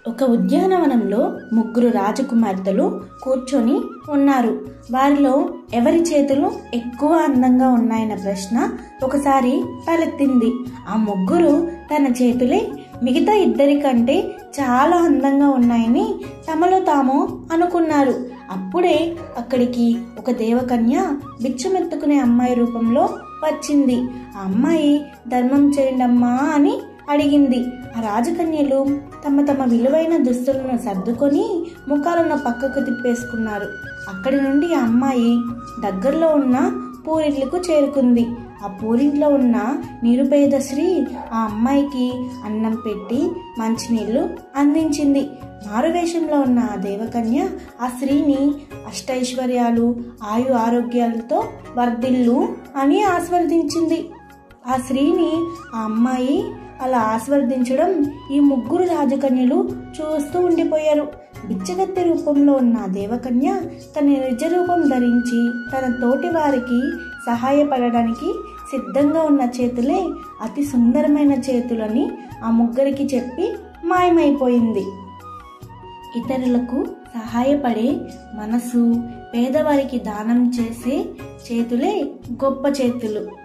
ఒక ఉద్యానవనంలో ముగ్గురు రాజకుమార్తెలు కూర్చొని ఉన్నారు. వారిలో ఎవరి చేతులు ఎక్కువ అందంగా ఉన్నాయన్న ప్రశ్న ఒకసారి తలెత్తింది. ఆ ముగ్గురు తన చేతులే మిగతా ఇద్దరి కంటే చాలా అందంగా ఉన్నాయని తమలో తాము అనుకున్నారు. అప్పుడే అక్కడికి ఒక దేవకన్య బిచ్చమెత్తుకునే అమ్మాయి రూపంలో వచ్చింది. ఆ అమ్మాయి ధర్మం చేయండమ్మా అని అడిగింది. ఆ రాజకన్యలు తమ తమ విలువైన దుస్తులను సర్దుకొని ముఖాలను పక్కకు తిప్పేసుకున్నారు. అక్కడి నుండి ఆ అమ్మాయి దగ్గరలో ఉన్న పూరింట్లకు చేరుకుంది. ఆ పూరింట్లో ఉన్న నిరుపేద స్త్రీ ఆ అమ్మాయికి అన్నం పెట్టి మంచినీళ్లు అందించింది. మారువేషంలో ఉన్న ఆ దేవకన్య ఆ స్త్రీని అష్టైశ్వర్యాలు ఆయు ఆరోగ్యాలతో వర్ధిల్లు అని ఆశీర్వదించింది. ఆ స్త్రీని ఆ అమ్మాయి అలా ఆశీర్వదించడం ఈ ముగ్గురు రాజకన్యలు చూస్తూ ఉండిపోయారు. బిచ్చగత్తె రూపంలో ఉన్న దేవకన్య తన నిజ రూపం ధరించి తన తోటి వారికి సహాయపడడానికి సిద్ధంగా ఉన్న చేతులే అతి సుందరమైన చేతులని ఆ ముగ్గురికి చెప్పి మాయమైపోయింది. ఇతరులకు సహాయపడే మనసు, పేదవారికి దానం చేసే చేతులే గొప్ప చేతులు.